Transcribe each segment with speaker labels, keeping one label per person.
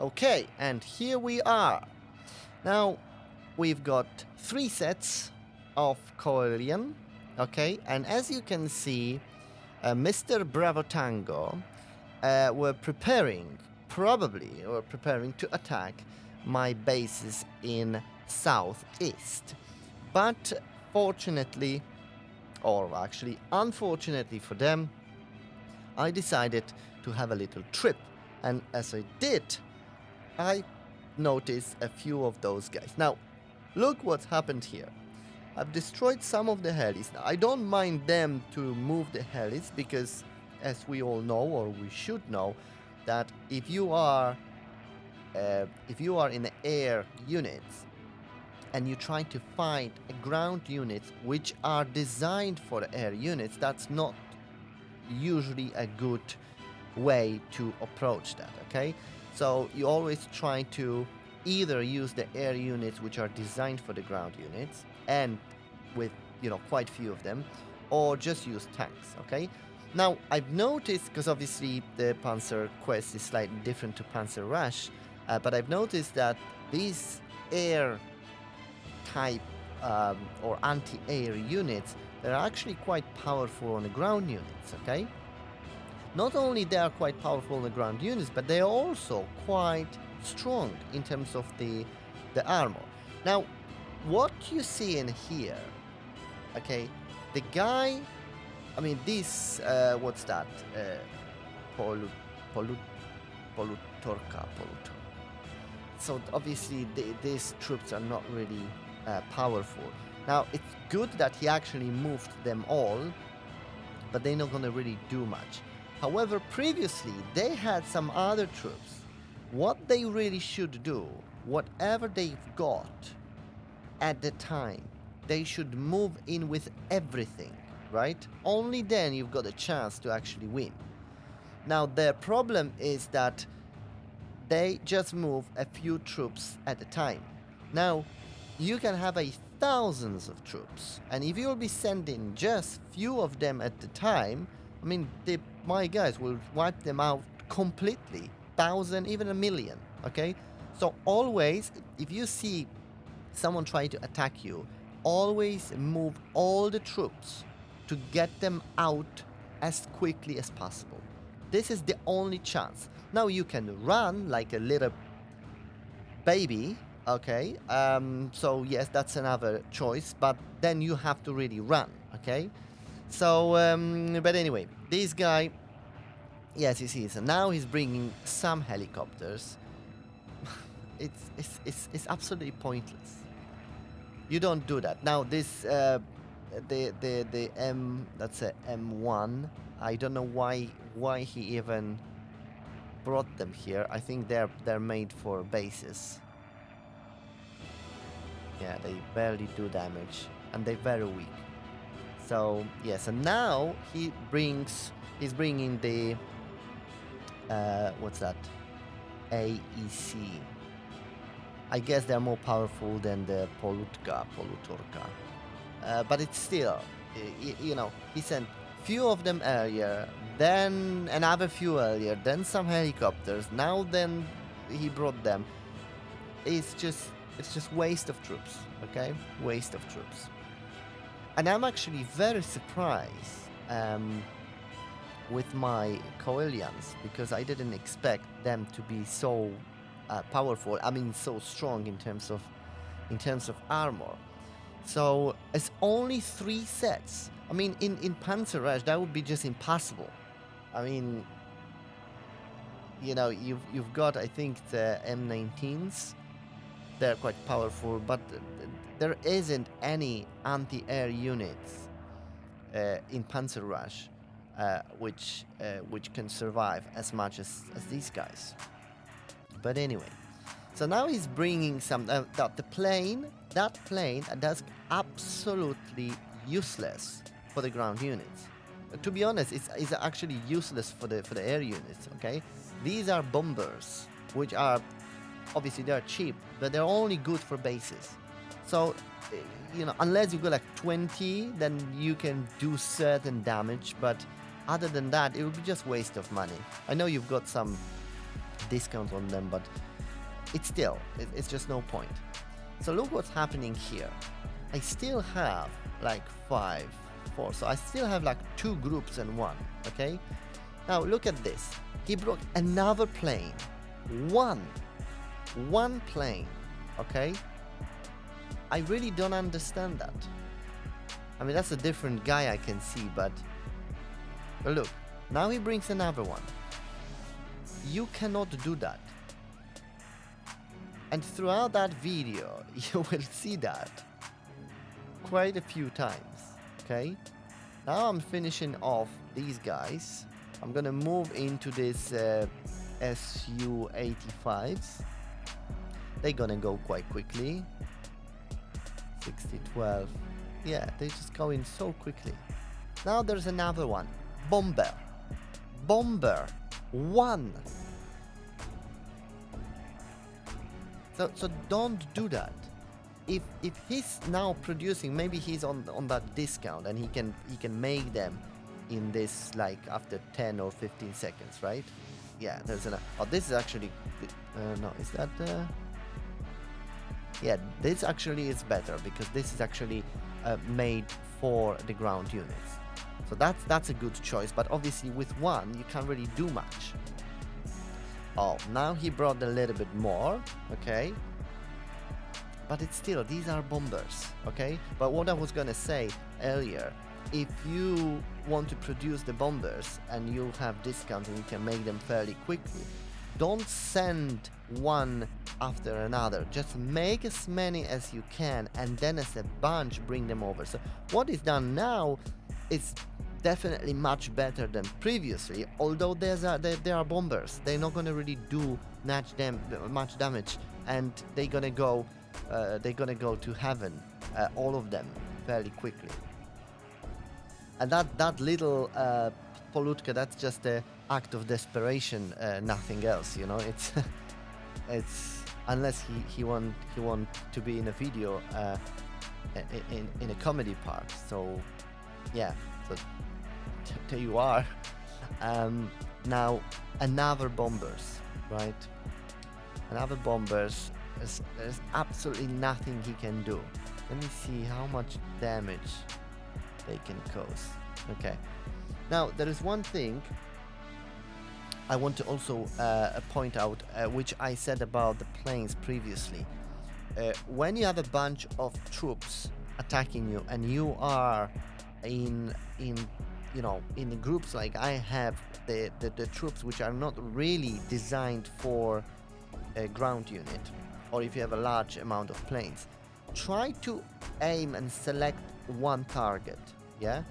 Speaker 1: Okay, and here we are. Now, we've got 3 sets of coalition, okay, and as you can see, Mr. Bravo Tango were preparing to attack my bases in southeast. But fortunately, or actually unfortunately for them, I decided to have a little trip. And as I did, I noticed a few of those guys. Now, look what's happened here. I've destroyed some of the helis. Now, I don't mind them to move the helis because, as we all know, or we should know, that if you are in the air units and you try to fight ground units which are designed for the air units, that's not usually a good way to approach that. Okay, so you always try to either use the air units which are designed for the ground units, and with quite few of them, or just use tanks. Okay, now I've noticed, because obviously the Panzer Quest is slightly different to Panzer Rush, but I've noticed that these air type or anti-air units, they're actually quite powerful on the ground units. Okay, not only they are quite powerful on the ground units, but they are also quite strong in terms of the armor. Now, what you see in here, okay, the guy, I mean, this, what's that? Polutorka. So obviously these troops are not really powerful. Now, it's good that he actually moved them all, but they're not gonna really do much. However, previously they had some other troops. What they really should do, whatever they've got at the time, they should move in with everything, right? Only then you've got a chance to actually win. Now, their problem is that they just move a few troops at a time. Now, you can have thousands of troops, and if you'll be sending just few of them at the time, I mean, my guys will wipe them out completely. 1,000, even 1,000,000. Okay, so always, if you see someone trying to attack you, always move all the troops to get them out as quickly as possible. This is the only chance. Now you can run like a little baby. Okay, so yes, that's another choice, but then you have to really run. Okay, so but anyway, this guy, yes, you see, so now he's bringing some helicopters. It's absolutely pointless. You don't do that. Now this the that's a M1. I don't know why he even brought them here. I think they're made for bases. Yeah, they barely do damage, and they're very weak. So yes, and now he's bringing the what's that? AEC. I guess they're more powerful than the Polutorka. But it's still, he sent few of them earlier, then another few earlier, then some helicopters. Now then he brought them. It's just waste of troops. Okay, waste of troops. And I'm actually very surprised with my coalitions, because I didn't expect them to be so powerful. I mean, so strong in terms of armor. So it's only 3 sets. I mean, in Panzer Rush that would be just impossible. I mean, you've got, I think, the M19s. They're quite powerful, but there isn't any anti-air units in Panzer Rush which can survive as much as these guys. But anyway, so now he's bringing some that plane that's absolutely useless for the ground units. To be honest, it's actually useless for the air units. Okay, these are bombers, which are obviously they're cheap, but they're only good for bases. So unless you go like 20, then you can do certain damage, but other than that, it would be just waste of money. I know you've got some discount on them, but it's just no point. So look what's happening here. I still have like 5, 4, so I still have like 2 groups and 1, okay? Now look at this. He broke another plane. One plane, okay? I really don't understand that. I mean, that's a different guy I can see, but look, now he brings another one. You cannot do that. And throughout that video, you will see that quite a few times, okay? Now I'm finishing off these guys. I'm gonna move into this Su-85s. They're gonna go quite quickly. 60, 12. Yeah, they just go in so quickly. Now there's another one. Bomber. 1. So don't do that. If he's now producing, maybe he's on that discount and he can make them in this like after 10 or 15 seconds, right? Yeah, there's an. Oh, this is actually. No, is that? Yeah, this actually is better because this is actually made for the ground units. So that's a good choice. But obviously with 1 you can't really do much. Oh, now he brought a little bit more, okay? But it's still, these are bombers, okay? But what I was gonna say earlier, if you want to produce the bombers and you have discounts and you can make them fairly quickly, don't send one after another. Just make as many as you can and then as a bunch bring them over. So what is done now is definitely much better than previously, although there are bombers. They're not going to really do much damage, and they're going to go to heaven, all of them, fairly quickly. And that little Polutka, that's just an act of desperation, nothing else, you know. It's unless he want to be in a video in a comedy part. So yeah, so there you are. Now another bombers, right? Another bombers. There's absolutely nothing he can do. Let me see how much damage they can cause. Okay. Now there is one thing I want to also point out, which I said about the planes previously. When you have a bunch of troops attacking you and you are in groups like I have, the troops which are not really designed for a ground unit, or if you have a large amount of planes, try to aim and select one target, yeah?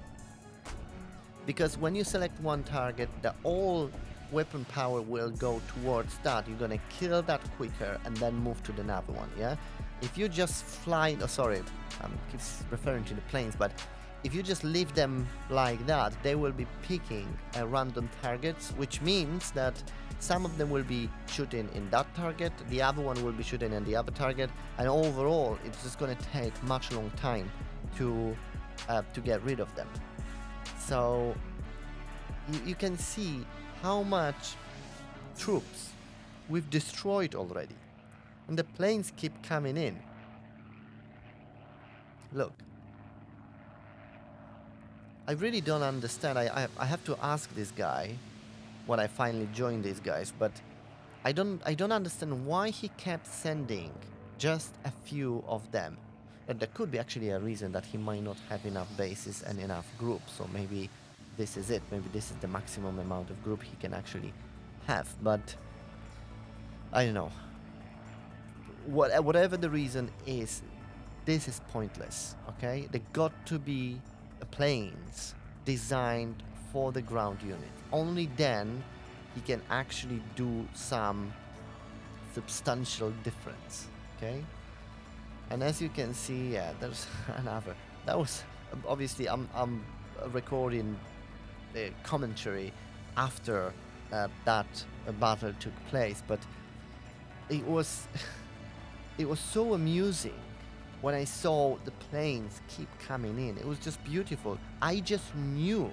Speaker 1: Because when you select one target, the all weapon power will go towards that. You're gonna kill that quicker and then move to the another one, yeah? If you just fly, keep referring to the planes, but if you just leave them like that, they will be picking random targets, which means that some of them will be shooting in that target, the other one will be shooting in the other target, and overall it's just going to take much long time to get rid of them. So you can see how much troops we've destroyed already, and the planes keep coming in. Look, I really don't understand. I have to ask this guy when I finally joined these guys, but I don't understand why he kept sending just a few of them. And there could be actually a reason that he might not have enough bases and enough groups, so maybe this is it. Maybe this is the maximum amount of group he can actually have, but I don't know. Whatever the reason is, this is pointless, okay? They got to be planes designed for the ground unit. Only then he can actually do some substantial difference, okay? And as you can see, yeah, there's another. That was obviously I'm recording the commentary after that battle took place, but it was so amusing when I saw the planes keep coming in. It was just beautiful. I just knew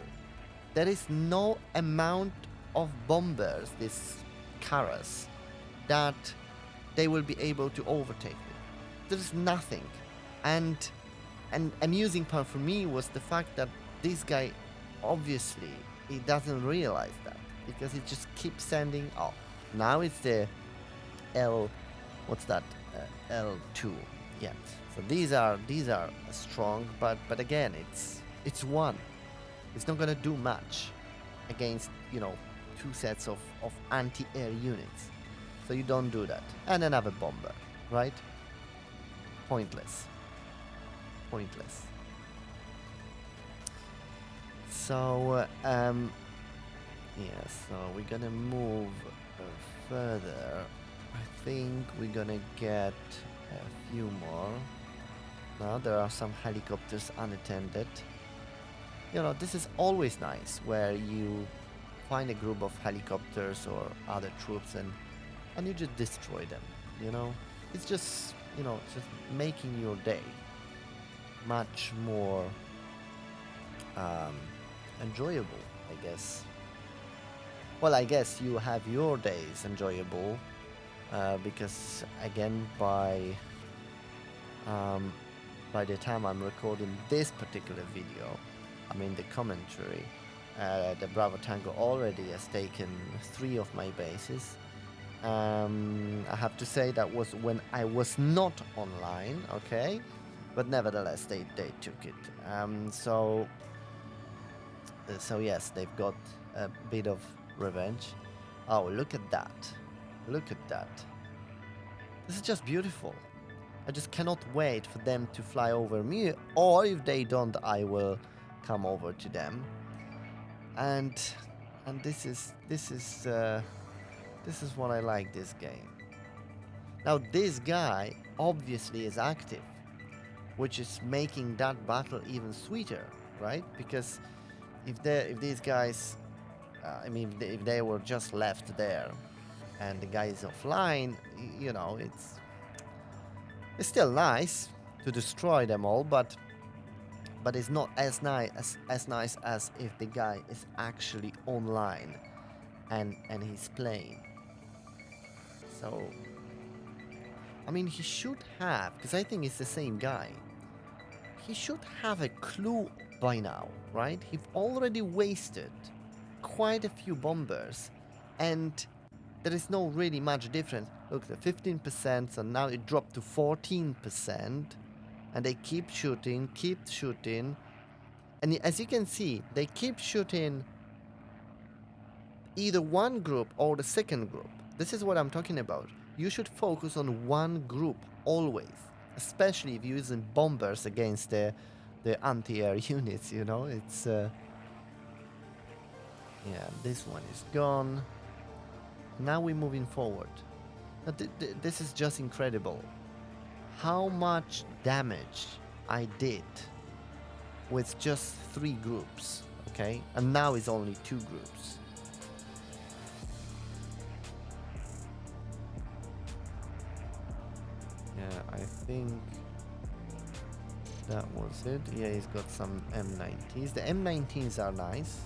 Speaker 1: there is no amount of bombers, these Karas, that they will be able to overtake me. There's nothing. And an amusing part for me was the fact that this guy, obviously, he doesn't realize that, because he just keeps sending. Oh, now it's the what's that? L2. Yeah. So these are strong, but again, it's one. It's not gonna do much against, you know, two sets of anti-air units. So you don't do that. And another bomber, right? Pointless. Pointless. So yeah, so we're gonna move further. I think we're gonna get a few more. Now there are some helicopters unattended. You know, this is always nice, where you find a group of helicopters or other troops and you just destroy them, you know? It's just, you know, just making your day much more enjoyable, I guess. Well, I guess you have your days enjoyable because, again, by the time I'm recording this particular video, I mean the commentary, the Bravo Tango already has taken 3 of my bases. I have to say that was when I was not online, okay? But nevertheless, they took it. So yes, they've got a bit of revenge. Oh, look at that. Look at that. This is just beautiful. I just cannot wait for them to fly over me, or if they don't, I will come over to them. And this is what I like this game. Now this guy obviously is active, which is making that battle even sweeter, right? Because if these guys, I mean, if they were just left there, and the guy is offline, you know, it's still nice to destroy them all, but it's not as nice as if the guy is actually online and he's playing. So, I mean, he should have, because I think it's the same guy. He should have a clue by now, right? He's already wasted quite a few bombers, and there is no really much difference. Look, the 15%, so now it dropped to 14%, and they keep shooting. And as you can see, they keep shooting either one group or the second group. This is what I'm talking about. You should focus on one group always, especially if you're using bombers against the anti-air units, you know? It's yeah, this one is gone. Now we're moving forward. Now this is just incredible. How much damage I did with just 3 groups, okay? And now it's only 2 groups. Yeah, I think that was it. Yeah, he's got some M19s. The M19s are nice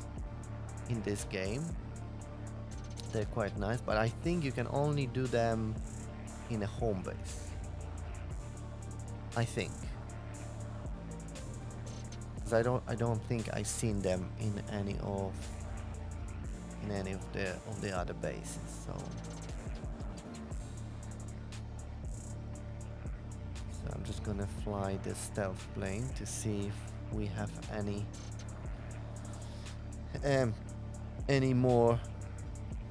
Speaker 1: in this game. They're quite nice, but I think you can only do them in a home base. I think. Because I don't think I've seen them in any of the other bases. So I'm just gonna fly the stealth plane to see if we have any more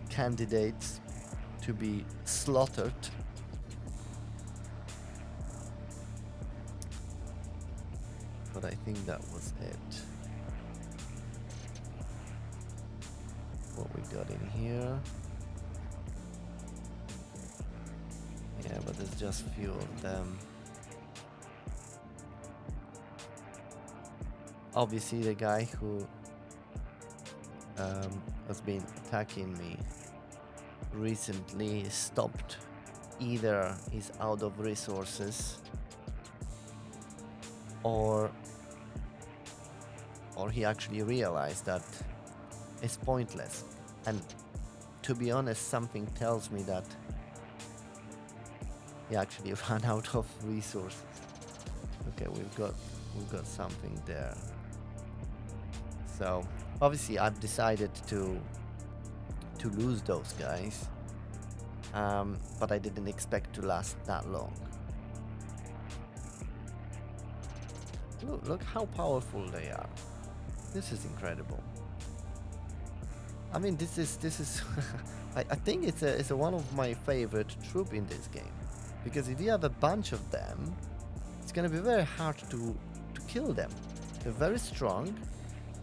Speaker 1: candidates to be slaughtered. But I think that was it. What we got in here. Yeah, but there's just few of them. Obviously the guy who has been attacking me recently stopped. Either he's out of resources or he actually realized that it's pointless. And to be honest, something tells me that he actually ran out of resources. Okay, we've got something there. So obviously I've decided to lose those guys, but I didn't expect to last that long. Look how powerful they are. This is incredible. I mean, this is I think it's one of my favorite troops in this game, because if you have a bunch of them, it's gonna be very hard to kill them. They're very strong.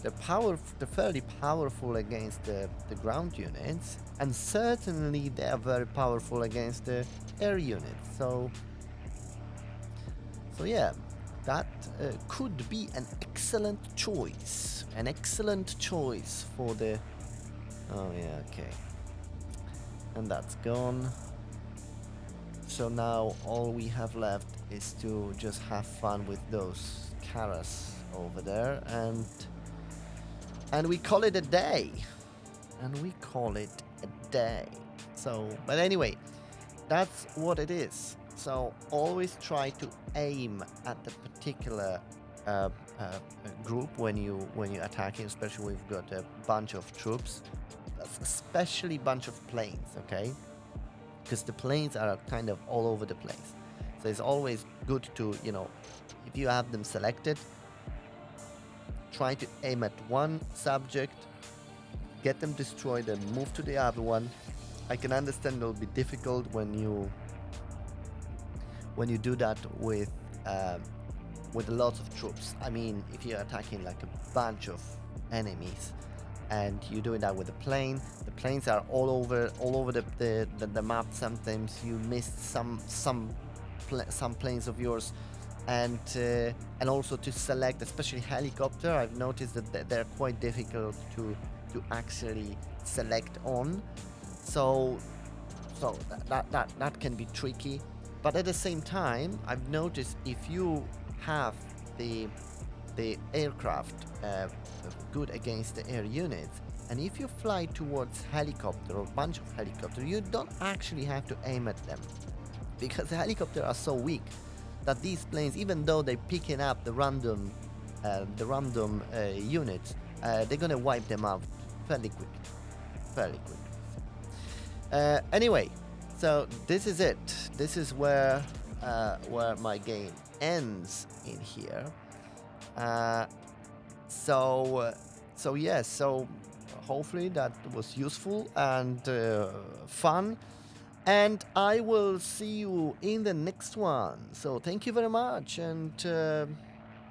Speaker 1: They're fairly powerful against the ground units, and certainly they are very powerful against the air units. So yeah, that could be an excellent choice. An excellent choice for the... Oh yeah, okay. And that's gone. So now all we have left is to just have fun with those Karas over there, and we call it a day. And we call it a day. So, but anyway, that's what it is. So always try to aim at the particular group when you're attacking, especially when you've got a bunch of troops, especially bunch of planes, okay? Because the planes are kind of all over the place. So it's always good to, you know, if you have them selected, try to aim at one subject, get them destroyed, and move to the other one. I can understand it'll be difficult when you do that with lots of troops. I mean, if you're attacking like a bunch of enemies and you're doing that with a plane, the planes are all over the map. Sometimes you miss some planes of yours, and also to select, especially helicopter. I've noticed that they're quite difficult to actually select on. So that can be tricky. But at the same time, I've noticed if you have the aircraft good against the air units, and if you fly towards helicopter or bunch of helicopter, you don't actually have to aim at them, because the helicopters are so weak that these planes, even though they're picking up the random units, they're gonna wipe them out fairly quick. Anyway, so this is it. This is where my game ends in here. So hopefully that was useful and fun, and I will see you in the next one. So thank you very much, and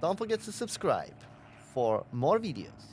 Speaker 1: don't forget to subscribe for more videos.